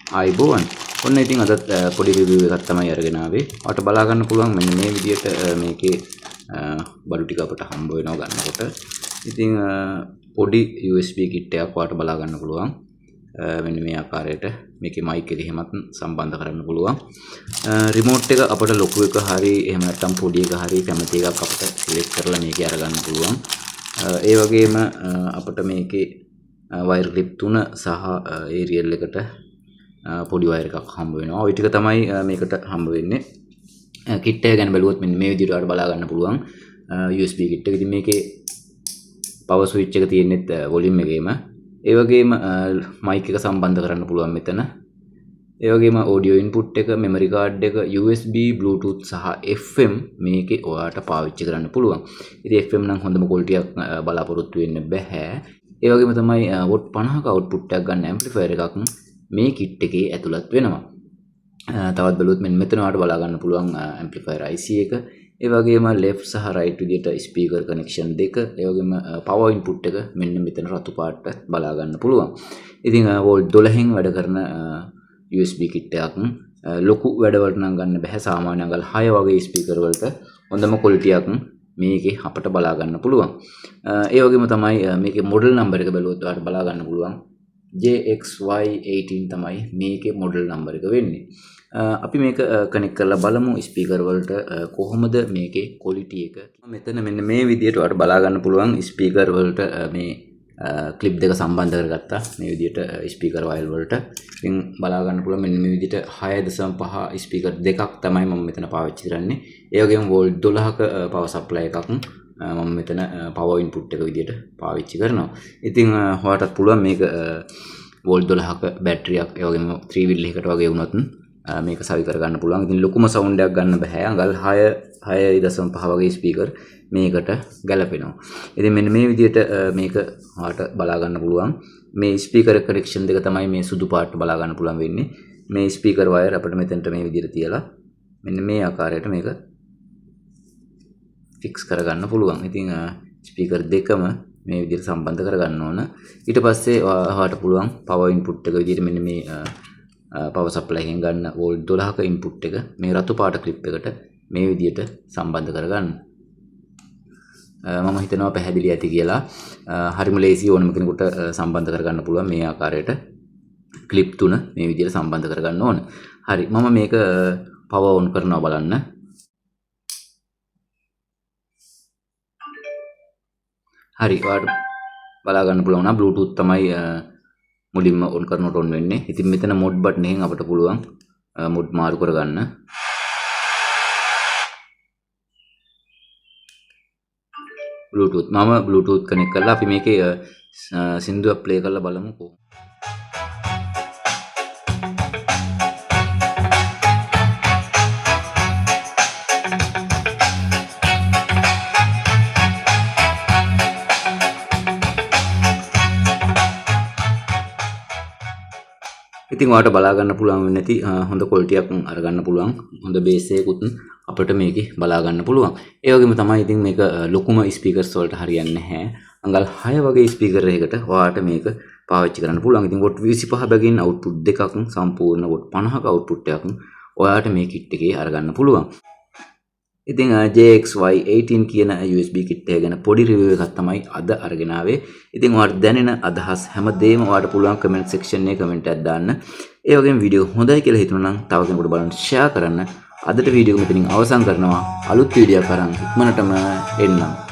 ආයිබෝවන්. ඔන්න ඉතින් අදත් පොඩි රිවිව් එකක් තමයි අරගෙන ආවේ. ඔයාලට බලා ගන්න පුළුවන් මෙන්න මේ විදිහට මේකේ බඩු ටික අපට හම්බ වෙනවා ගන්නකොට. ඉතින් පොඩි USB kit එකක් ඔයාලට බලා ගන්න පුළුවන්. මෙන්න මේ ආකාරයට මේකේ මයික් එක එහෙමත් සම්බන්ධ කරන්න පුළුවන්. රිමෝට් එක අපට ලොකු එක හරි එහෙම නැත්නම් පොඩි එක හරි කැමති එකක් අපිට සිලෙක්ට් කරලා මේකේ අරගන්න පුළුවන්. ඒ වගේම අපිට මේකේ වයර් ක්ලිප් 3 සහ ඒරියල් එකට පොඩි වයර් එකක් හම්බ වෙනවා. ওই ටික තමයි මේකට හම්බ වෙන්නේ. කිට් එක ගැන බැලුවොත් මෙන්න මේ විදිහට ඔයාලට බලා ගන්න පුළුවන්. USB කිට් එක. ඉතින් මේකේ පවර් ස්විච් එක තියෙන්නේ වොලියුම් එකේම. ඒ වගේම මයික් එක සම්බන්ධ කරන්න පුළුවන් මෙතන. ඒ වගේම ඔඩියෝ ඉන්පුට් එක, මෙමරි කාඩ් එක, USB, Bluetooth සහ FM මේකේ ඔයාලට පාවිච්චි කරන්න පුළුවන්. ඉතින් FM නම් හොඳම ක්වොලිටියක් බලාපොරොත්තු වෙන්න බෑ. ඒ වගේම තමයි වොට් 50ක අවුට්පුට් එකක් ගන්න ඇම්ප්ලිෆයර් එකක් මේ කිට් එකේ ඇතුළත් වෙනවා. තවත් බලුවොත් මෙන්න මෙතන ඔයාලට බලා ගන්න පුළුවන් ඇම්ප්ලිෆයර් IC එක. ඒ වගේම left සහ right විදියට ස්පීකර් කනෙක්ෂන් දෙක. ඒ වගේම power input එක මෙන්න මෙතන රතු පාට බලා ගන්න පුළුවන්. ඉතින් වෝල්ට් 12න් වැඩ කරන USB කිට් එකක්. ලොකු වැඩවලට නම් ගන්න බෑ. සාමාන්‍ය අඟල් 6 වගේ ස්පීකර් වලට හොඳම ක්වොලිටියක් මේකේ අපට බලා ගන්න පුළුවන්. ඒ වගේම තමයි මේකේ මොඩල් නම්බර් එක බැලුවොත් ඔයාලට බලා ගන්න පුළුවන්. JXY18 තමයි මේකේ මොඩල් නම්බර් එක වෙන්නේ. අපි මේක කනෙක්ට් කරලා බලමු ස්පීකර් වලට කොහොමද මේකේ ක්වොලිටි එක. මෙතන මෙන්න මේ විදිහට ඔයාලට බලා ගන්න පුළුවන් ස්පීකර් වලට මේ ක්ලිප් දෙක සම්බන්ධ කරගත්තා. මේ විදිහට ස්පීකර් වයර් වලට. ඉතින් බලා ගන්න පුළුවන් මෙන්න මේ විදිහට 6.5 ස්පීකර් දෙකක් තමයි මම මෙතන පාවිච්චි කරන්නේ. ඒ වගේම වෝල්ට් 12ක පවර් සප්ලයි එකක් මම මෙතන පවර් ඉන්පුට් එක විදිහට පාවිච්චි කරනවා. ඉතින් ඔයාලටත් පුළුවන් මේක වෝල්ට් 12ක බැටරියක් ඒ වගේම 3 wheel එකකට වගේ වුණොත් මේක සවි කරගන්න පුළුවන්. ඉතින් ලොකුම සවුන්ඩ් එකක් ගන්න බෑ. අඟල් 6.5 වගේ ස්පීකර් මේකට ගැලපෙනවා. ඉතින් මෙන්න මේ විදිහට මේක ඔයාලට බලා ගන්න පුළුවන්. මේ ස්පීකර් කනෙක්ෂන් දෙක තමයි මේ සුදු පාට බලා ගන්න පුළුවන් වෙන්නේ. මේ ස්පීකර් වයර් අපිට මෙතනට මේ විදිහට තියලා මෙන්න මේ ආකාරයට මේක ෆික්ස් කරගන්න පුළුවන්. ඉතින් ස්පීකර් දෙකම මේ විදිහට සම්බන්ධ කරගන්න ඕන. ඊට පස්සේ ඔයාලට පුළුවන් පවර් ඉන්පුට් එක විදිහට මෙන්න මේ පවර් සප්ලයි එකෙන් ගන්න වෝල්ට් 12ක ඉන්පුට් එක මේ රතු පාට ක්ලිප් එකට මේ විදිහට සම්බන්ධ කරගන්න. මම හිතනවා පැහැදිලි ඇති කියලා. හරිම ලේසි ඕනම කෙනෙකුට සම්බන්ධ කරගන්න පුළුවන් මේ ආකාරයට ක්ලිප් 3 මේ විදිහට සම්බන්ධ කරගන්න ඕන. හරි මම මේක පවර් ඔන් කරනවා බලන්න. හරි ඔයාලට බලා ගන්න පුළුවන් නම් Bluetooth තමයි මුලින්ම ඔන් කරනකොට ඔන් වෙන්නේ. ඉතින් මෙතන mod බටන් එකෙන් අපිට පුළුවන් mod මාරු කරගන්න. Bluetooth මම Bluetooth කනෙක්ට් කරලා අපි මේකේ සින්දුවක් ප්ලේ කරලා බලමු කොහොමද. ඉතින් ඔයාලට බලා ගන්න පුළුවන් වෙන්නේ නැති හොඳ ක්වොලිටියක් අරගන්න පුළුවන්. හොඳ බේස් එකකුත් අපිට මේකේ බලා ගන්න පුළුවන්. ඒ වගේම තමයි ඉතින් මේක ලොකුම ස්පීකර්ස් වලට හරියන්නේ නැහැ. අඟල් 6 වගේ ස්පීකර් එකකට ඔයාලට මේක පාවිච්චි කරන්න පුළුවන්. ඉතින් වොට් 25 බැගින් අවුට්පුට් දෙකක් සම්පූර්ණ වොට් 50ක අවුට්පුට් එකක් ඔයාලට මේ කිට් එකේ අරගන්න පුළුවන්. ඉතින් JXY18 කියන USB කිට් එක ගැන පොඩි රිවිව් එකක් තමයි අද අරගෙන ආවේ. ඉතින් ඔයාලට දැනෙන අදහස් හැමදේම ඔයාලට පුළුවන් කමෙන්ට් සෙක්ෂන් එකේ කමෙන්ට් එකක් දාන්න. ඒ වගේම වීඩියෝ හොඳයි කියලා හිතුණා නම් තව කෙනෙකුට බලන්න ෂෙයා කරන්න. අදට වීඩියෝ එක මෙතනින් අවසන් කරනවා. අලුත් වීඩියෝයක් අරන් ඉක්මනටම එන්නම්.